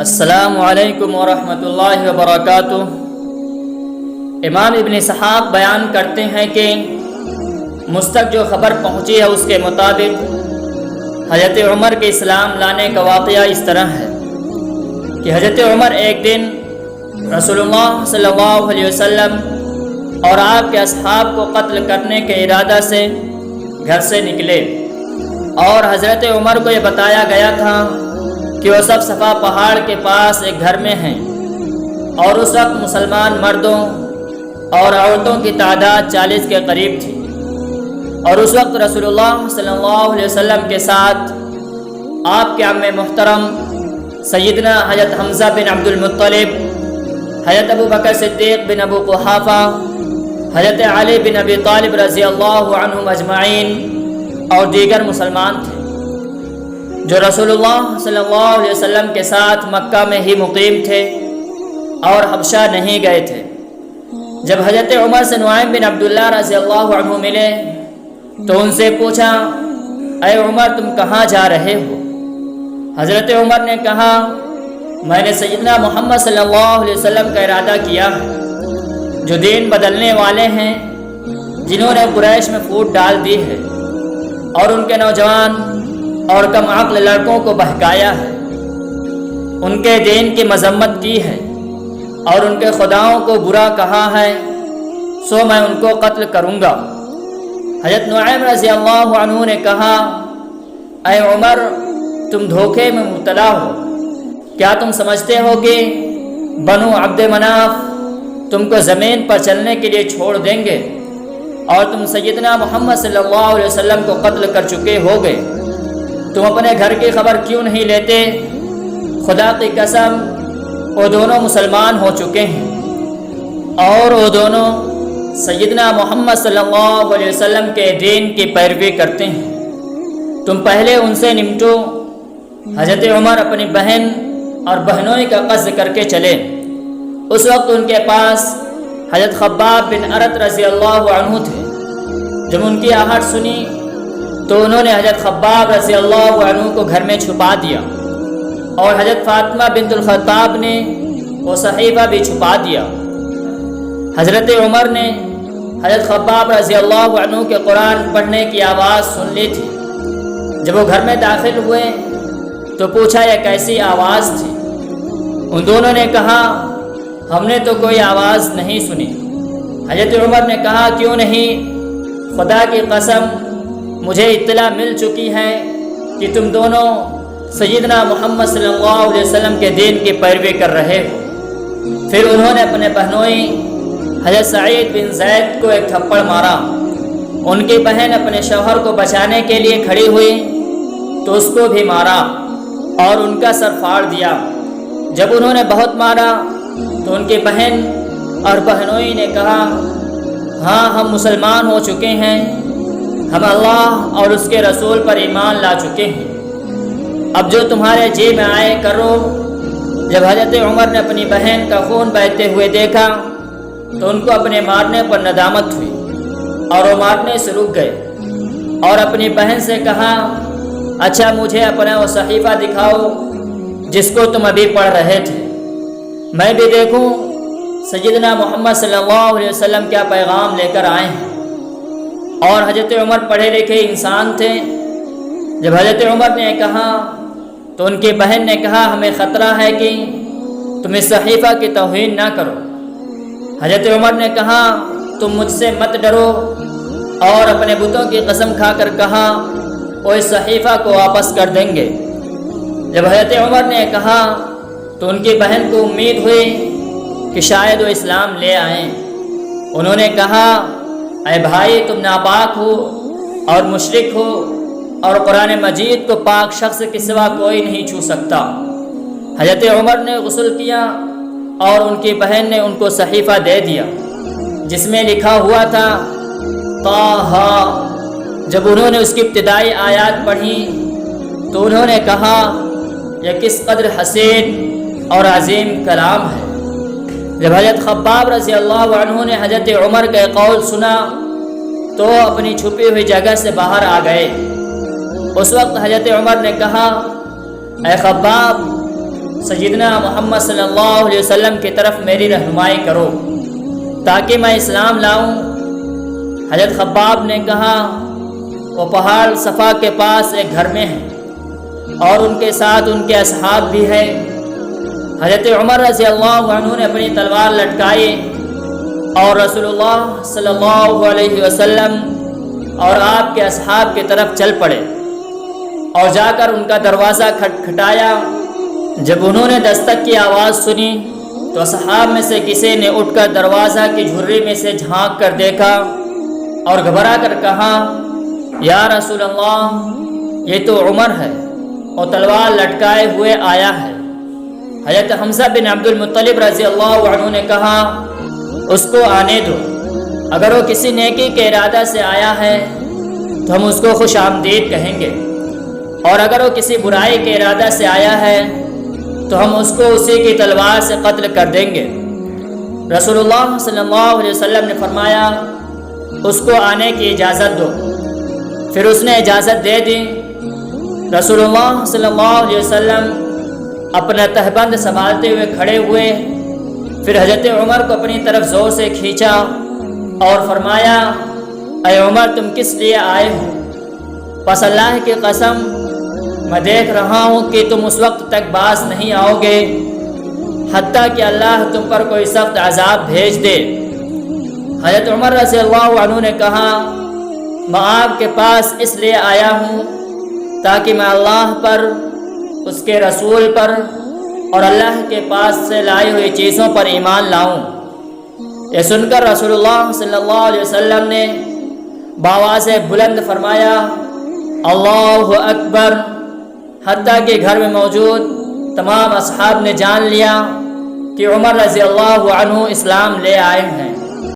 السلام علیکم ورحمۃ اللہ وبرکاتہ۔ امام ابن اسحاق بیان کرتے ہیں کہ مجھ تک جو خبر پہنچی ہے اس کے مطابق حضرت عمر کے اسلام لانے کا واقعہ اس طرح ہے کہ حضرت عمر ایک دن رسول اللہ صلی اللہ علیہ وسلم اور آپ کے اصحاب کو قتل کرنے کے ارادہ سے گھر سے نکلے، اور حضرت عمر کو یہ بتایا گیا تھا کہ وہ سب صفا پہاڑ کے پاس ایک گھر میں ہیں، اور اس وقت مسلمان مردوں اور عورتوں کی تعداد 40 کے قریب تھی، اور اس وقت رسول اللہ صلی اللہ علیہ وسلم کے ساتھ آپ کے عم محترم سیدنا حضرت حمزہ بن عبد المطلب، حضرت ابو بکر صدیق بن ابو قحافہ، حضرت علی بن ابی طالب رضی اللہ عنہم اجمعین اور دیگر مسلمان تھے جو رسول اللہ صلی اللہ علیہ وسلم کے ساتھ مکہ میں ہی مقیم تھے اور حبشہ نہیں گئے تھے۔ جب حضرت عمر سے نعیم بن عبداللہ رضی اللہ عنہ ملے تو ان سے پوچھا، اے عمر تم کہاں جا رہے ہو؟ حضرت عمر نے کہا، میں نے سیدنا محمد صلی اللہ علیہ وسلم کا ارادہ کیا ہے جو دین بدلنے والے ہیں، جنہوں نے قریش میں پھوٹ ڈال دی ہے اور ان کے نوجوان اور کم عقل لڑکوں کو بہکایا ہے، ان کے دین کی مذمت کی ہے اور ان کے خداؤں کو برا کہا ہے، سو میں ان کو قتل کروں گا۔ حضرت نعیم رضی اللہ عنہ نے کہا، اے عمر تم دھوکے میں مبتلا ہو، کیا تم سمجھتے ہو کہ بنو عبد مناف تم کو زمین پر چلنے کے لیے چھوڑ دیں گے، اور تم سیدنا محمد صلی اللہ علیہ وسلم کو قتل کر چکے ہوگے؟ تم اپنے گھر کی خبر کیوں نہیں لیتے؟ خدا کی قسم وہ دونوں مسلمان ہو چکے ہیں اور وہ دونوں سیدنا محمد صلی اللہ علیہ وسلم کے دین کی پیروی کرتے ہیں، تم پہلے ان سے نمٹو۔ حضرت عمر اپنی بہن اور بہنوئی کا قصد کر کے چلے۔ اس وقت ان کے پاس حضرت خباب بن ارت رضی اللہ عنہ تھے۔ جب ان کی آہٹ سنی تو انہوں نے حضرت خباب رضی اللہ عنہ کو گھر میں چھپا دیا، اور حضرت فاطمہ بنت الخطاب نے وہ صحیفہ بھی چھپا دیا۔ حضرت عمر نے حضرت خباب رضی اللہ عنہ کے قرآن پڑھنے کی آواز سن لی تھی۔ جب وہ گھر میں داخل ہوئے تو پوچھا یہ کیسی آواز تھی؟ ان دونوں نے کہا، ہم نے تو کوئی آواز نہیں سنی۔ حضرت عمر نے کہا، کیوں نہیں؟ خدا کی قسم مجھے اطلاع مل چکی ہے کہ تم دونوں سیدنا محمد صلی اللہ علیہ وسلم کے دین کی پیروی کر رہے ہو۔ پھر انہوں نے اپنے بہنوئی حضرت سعید بن زید کو ایک تھپڑ مارا۔ ان کی بہن اپنے شوہر کو بچانے کے لیے کھڑی ہوئی تو اس کو بھی مارا اور ان کا سر پھاڑ دیا۔ جب انہوں نے بہت مارا تو ان کی بہن اور بہنوئی نے کہا، ہاں ہم مسلمان ہو چکے ہیں، ہم اللہ اور اس کے رسول پر ایمان لا چکے ہیں، اب جو تمہارے جی میں آئے کرو۔ جب حضرت عمر نے اپنی بہن کا خون بہتے ہوئے دیکھا تو ان کو اپنے مارنے پر ندامت ہوئی اور وہ مارنے سے رک گئے، اور اپنی بہن سے کہا، اچھا مجھے اپنا وہ صحیفہ دکھاؤ جس کو تم ابھی پڑھ رہے تھے، میں بھی دیکھوں سیدنا محمد صلی اللہ علیہ وسلم کیا پیغام لے کر آئے ہیں۔ اور حضرت عمر پڑھے لکھے انسان تھے۔ جب حضرت عمر نے کہا تو ان کی بہن نے کہا، ہمیں خطرہ ہے کہ تم اس صحیفہ کی توہین نہ کرو۔ حضرت عمر نے کہا، تم مجھ سے مت ڈرو، اور اپنے بتوں کی قسم کھا کر کہا وہ اس صحیفہ کو واپس کر دیں گے۔ جب حضرت عمر نے کہا تو ان کی بہن کو امید ہوئی کہ شاید وہ اسلام لے آئیں۔ انہوں نے کہا، اے بھائی تم ناپاک ہو اور مشرک ہو، اور قرآن مجید کو پاک شخص کے سوا کوئی نہیں چھو سکتا۔ حضرت عمر نے غسل کیا اور ان کی بہن نے ان کو صحیفہ دے دیا جس میں لکھا ہوا تھا طٰہٰ۔ جب انہوں نے اس کی ابتدائی آیات پڑھی تو انہوں نے کہا، یہ کس قدر حسین اور عظیم کلام ہے۔ جب حضرت خباب رضی اللہ عنہ نے حضرت عمر کا قول سنا تو اپنی چھپی ہوئی جگہ سے باہر آ گئے۔ اس وقت حضرت عمر نے کہا، اے خباب سیدنا محمد صلی اللہ علیہ وسلم کی طرف میری رہنمائی کرو تاکہ میں اسلام لاؤں۔ حضرت خباب نے کہا وہ پہاڑ صفا کے پاس ایک گھر میں ہیں اور ان کے ساتھ ان کے اصحاب بھی ہیں۔ حضرت عمر رضی اللہ عنہ نے اپنی تلوار لٹکائی اور رسول اللہ صلی اللہ علیہ وسلم اور آپ کے اصحاب کی طرف چل پڑے اور جا کر ان کا دروازہ کھٹکھٹایا۔ جب انہوں نے دستک کی آواز سنی تو اصحاب میں سے کسی نے اٹھ کر دروازہ کی جھرری میں سے جھانک کر دیکھا اور گھبرا کر کہا یا رسول اللہ یہ تو عمر ہے اور تلوار لٹکائے ہوئے آیا ہے۔ حضرت حمزہ بن عبد المطلب رضی اللہ عنہ نے کہا اس کو آنے دو، اگر وہ کسی نیکی کے ارادہ سے آیا ہے تو ہم اس کو خوش آمدید کہیں گے، اور اگر وہ کسی برائی کے ارادہ سے آیا ہے تو ہم اس کو اسی کی تلوار سے قتل کر دیں گے۔ رسول اللہ صلی اللہ علیہ وسلم نے فرمایا اس کو آنے کی اجازت دو۔ پھر اس نے اجازت دے دی۔ رسول اللہ صلی اللہ علیہ وسلم اپنا تہبند سنبھالتے ہوئے کھڑے ہوئے، پھر حضرت عمر کو اپنی طرف زور سے کھینچا اور فرمایا اے عمر تم کس لیے آئے ہو؟ پس اللہ کی قسم میں دیکھ رہا ہوں کہ تم اس وقت تک باز نہیں آؤ گے حتیٰ کہ اللہ تم پر کوئی سخت عذاب بھیج دے۔ حضرت عمر رضی اللہ عنہ نے کہا میں آپ کے پاس اس لیے آیا ہوں تاکہ میں اللہ پر، اس کے رسول پر اور اللہ کے پاس سے لائی ہوئی چیزوں پر ایمان لاؤں۔ یہ سن کر رسول اللہ صلی اللہ علیہ وسلم نے بآواز بلند فرمایا اللہ اکبر، حتیٰ کہ گھر میں موجود تمام اصحاب نے جان لیا کہ عمر رضی اللہ عنہ اسلام لے آئے ہیں۔